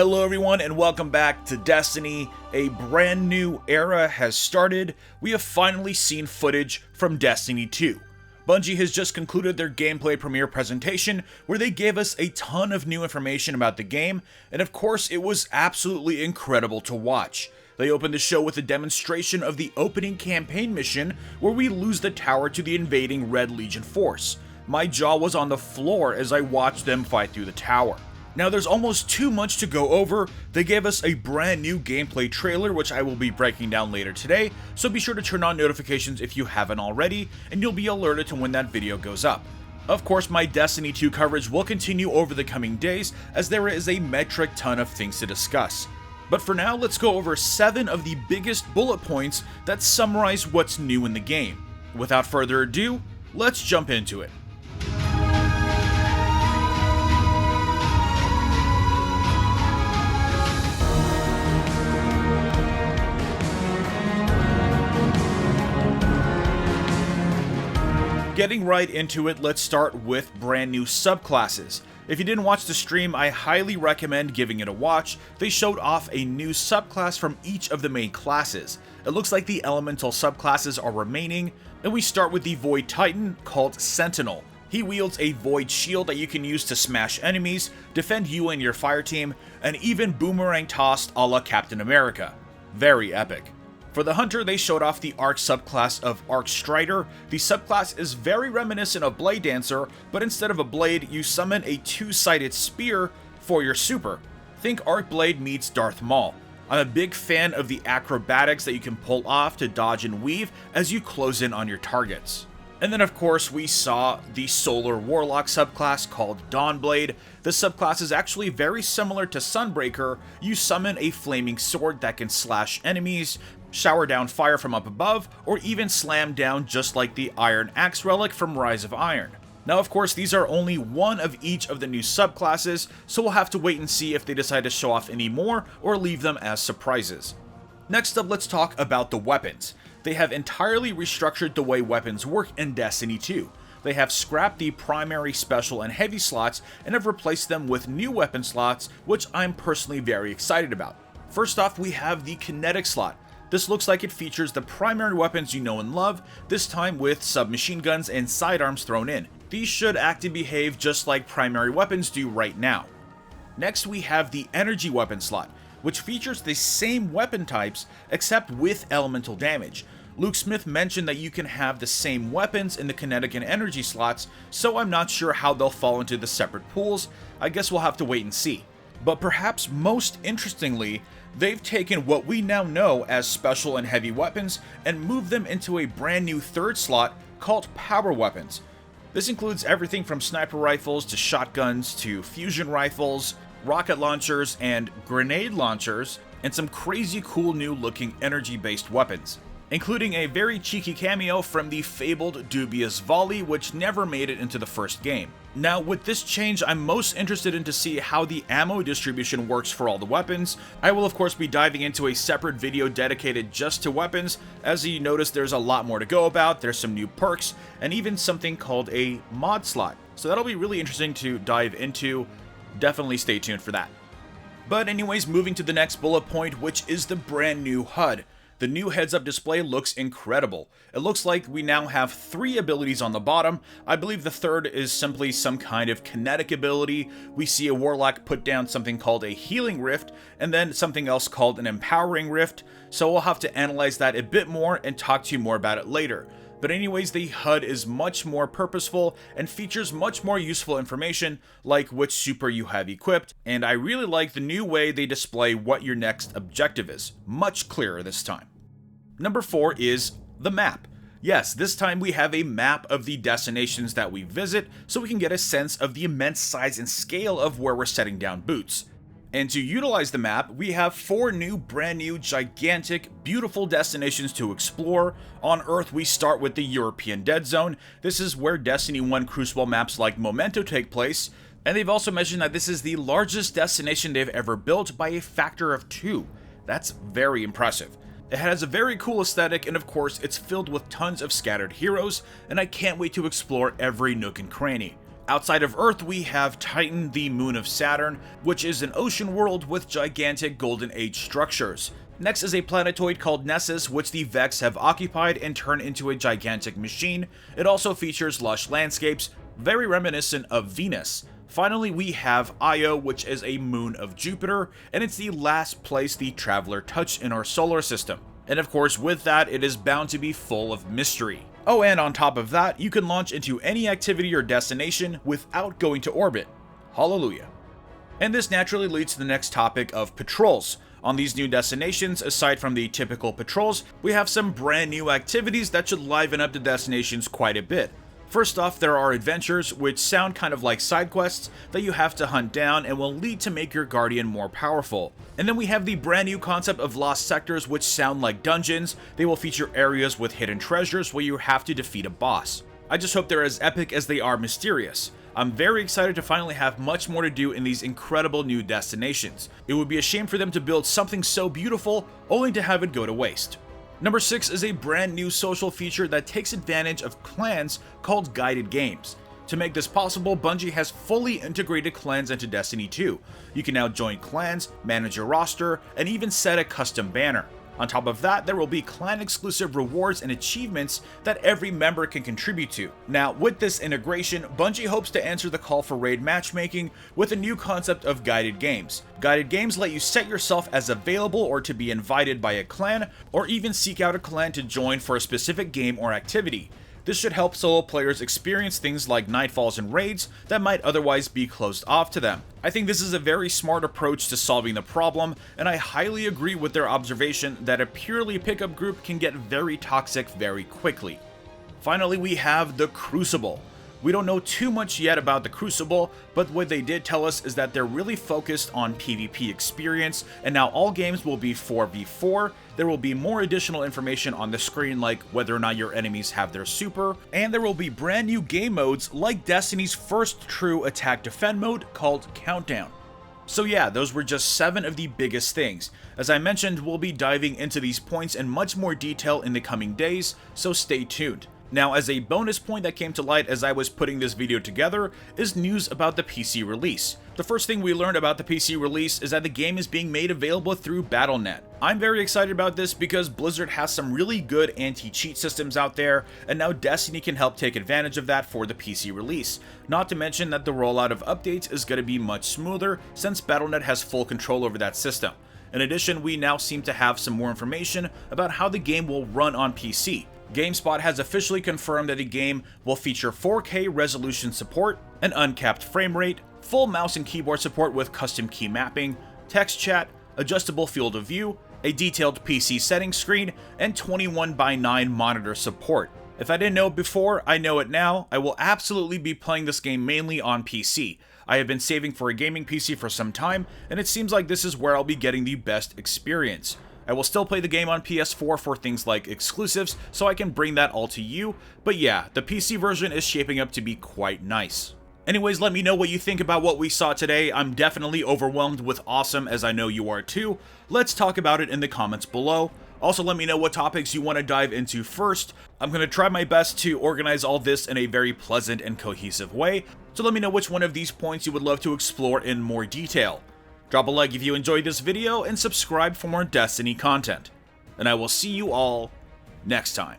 Hello everyone and welcome back to Destiny. A brand new era has started. We have finally seen footage from Destiny 2. Bungie has just concluded their gameplay premiere presentation where they gave us a ton of new information about the game, and of course it was absolutely incredible to watch. They opened the show with a demonstration of the opening campaign mission where we lose the tower to the invading Red Legion force. My jaw was on the floor as I watched them fight through the tower. Now there's almost too much to go over. They gave us a brand new gameplay trailer which I will be breaking down later today, so be sure to turn on notifications if you haven't already, and you'll be alerted to when that video goes up. Of course, my Destiny 2 coverage will continue over the coming days as there is a metric ton of things to discuss. But for now, let's go over 7 of the biggest bullet points that summarize what's new in the game. Without further ado, let's jump into it. Getting right into it, let's start with brand new subclasses. If you didn't watch the stream, I highly recommend giving it a watch. They showed off a new subclass from each of the main classes. It looks like the elemental subclasses are remaining, and we start with the Void Titan called Sentinel. He wields a Void Shield that you can use to smash enemies, defend you and your fire team, and even boomerang tossed a la Captain America. Very epic. For the Hunter, they showed off the Arc subclass of Arc Strider. The subclass is very reminiscent of Blade Dancer, but instead of a blade, you summon a two-sided spear for your super. Think Arc Blade meets Darth Maul. I'm a big fan of the acrobatics that you can pull off to dodge and weave as you close in on your targets. And then of course we saw the Solar Warlock subclass called Dawnblade. The subclass is actually very similar to Sunbreaker. You summon a flaming sword that can slash enemies, shower down fire from up above, or even slam down just like the Iron Axe relic from Rise of Iron. Now of course these are only one of each of the new subclasses, so we'll have to wait and see if they decide to show off any more or leave them as surprises. Next up, let's talk about the weapons. They have entirely restructured the way weapons work in Destiny 2. They have scrapped the primary, special, and heavy slots and have replaced them with new weapon slots, which I'm personally very excited about. First off, we have the kinetic slot. This looks like it features the primary weapons you know and love, this time with submachine guns and sidearms thrown in. These should act and behave just like primary weapons do right now. Next, we have the energy weapon slot, which features the same weapon types except with elemental damage. Luke Smith mentioned that you can have the same weapons in the kinetic and energy slots, so I'm not sure how they'll fall into the separate pools. I guess we'll have to wait and see. But perhaps most interestingly, they've taken what we now know as special and heavy weapons and moved them into a brand new third slot called power weapons. This includes everything from sniper rifles to shotguns to fusion rifles, rocket launchers, and grenade launchers, and some crazy cool new looking energy based weapons, including a very cheeky cameo from the fabled Dubious Volley, which never made it into the first game. Now with this change, I'm most interested in to see how the ammo distribution works for all the weapons. I will of course be diving into a separate video dedicated just to weapons. As you notice, there's a lot more to go about. There's some new perks, and even something called a mod slot. So that'll be really interesting to dive into. Definitely stay tuned for that. But anyways, moving to the next bullet point, which is the brand new HUD. The new heads-up display looks incredible. It looks like we now have 3 abilities on the bottom. I believe the third is simply some kind of kinetic ability. We see a Warlock put down something called a Healing Rift, and then something else called an Empowering Rift, so we'll have to analyze that a bit more and talk to you more about it later. But anyways, the HUD is much more purposeful and features much more useful information like which super you have equipped, and I really like the new way they display what your next objective is. Much clearer this time. Number 4 is the map. Yes, this time we have a map of the destinations that we visit so we can get a sense of the immense size and scale of where we're setting down boots. And to utilize the map, we have 4 new, brand new, gigantic, beautiful destinations to explore. On Earth, we start with the European Dead Zone. This is where Destiny 1 Crucible maps like Memento take place. And they've also mentioned that this is the largest destination they've ever built by a factor of 2. That's very impressive. It has a very cool aesthetic, and of course, it's filled with tons of scattered heroes, and I can't wait to explore every nook and cranny. Outside of Earth, we have Titan, the moon of Saturn, which is an ocean world with gigantic Golden Age structures. Next is a planetoid called Nessus, which the Vex have occupied and turned into a gigantic machine. It also features lush landscapes, very reminiscent of Venus. Finally, we have Io, which is a moon of Jupiter, and it's the last place the Traveler touched in our solar system. And of course, with that, it is bound to be full of mystery. Oh, and on top of that, you can launch into any activity or destination without going to orbit. Hallelujah. And this naturally leads to the next topic of patrols. On these new destinations, aside from the typical patrols, we have some brand new activities that should liven up the destinations quite a bit. First off, there are adventures, which sound kind of like side quests that you have to hunt down and will lead to make your guardian more powerful. And then we have the brand new concept of lost sectors, which sound like dungeons. They will feature areas with hidden treasures where you have to defeat a boss. I just hope they're as epic as they are mysterious. I'm very excited to finally have much more to do in these incredible new destinations. It would be a shame for them to build something so beautiful only to have it go to waste. Number 6 is a brand new social feature that takes advantage of clans called guided games. To make this possible, Bungie has fully integrated clans into Destiny 2. You can now join clans, manage your roster, and even set a custom banner. On top of that, there will be clan-exclusive rewards and achievements that every member can contribute to. Now, with this integration, Bungie hopes to answer the call for raid matchmaking with a new concept of guided games. Guided games let you set yourself as available or to be invited by a clan, or even seek out a clan to join for a specific game or activity. This should help solo players experience things like nightfalls and raids that might otherwise be closed off to them. I think this is a very smart approach to solving the problem, and I highly agree with their observation that a purely pickup group can get very toxic very quickly. Finally, we have the Crucible. We don't know too much yet about the Crucible, but what they did tell us is that they're really focused on PvP experience, and now all games will be 4v4. There will be more additional information on the screen, like whether or not your enemies have their super, and there will be brand new game modes like Destiny's first true attack defend mode called Countdown. So yeah, those were just 7 of the biggest things. As I mentioned, we'll be diving into these points in much more detail in the coming days, so stay tuned. Now, as a bonus point that came to light as I was putting this video together is news about the PC release. The first thing we learned about the PC release is that the game is being made available through Battle.net. I'm very excited about this because Blizzard has some really good anti-cheat systems out there, and now Destiny can help take advantage of that for the PC release. Not to mention that the rollout of updates is going to be much smoother since Battle.net has full control over that system. In addition, we now seem to have some more information about how the game will run on PC. GameSpot has officially confirmed that the game will feature 4K resolution support, an uncapped frame rate, full mouse and keyboard support with custom key mapping, text chat, adjustable field of view, a detailed PC settings screen, and 21:9 monitor support. If I didn't know it before, I know it now. I will absolutely be playing this game mainly on PC. I have been saving for a gaming PC for some time, and it seems like this is where I'll be getting the best experience. I will still play the game on PS4 for things like exclusives, so I can bring that all to you, but yeah, the PC version is shaping up to be quite nice. Anyways, let me know what you think about what we saw today. I'm definitely overwhelmed with awesome, as I know you are too. Let's talk about it in the comments below. Also, let me know what topics you want to dive into first. I'm going to try my best to organize all this in a very pleasant and cohesive way, so let me know which one of these points you would love to explore in more detail. Drop a like if you enjoyed this video, and subscribe for more Destiny content. And I will see you all next time.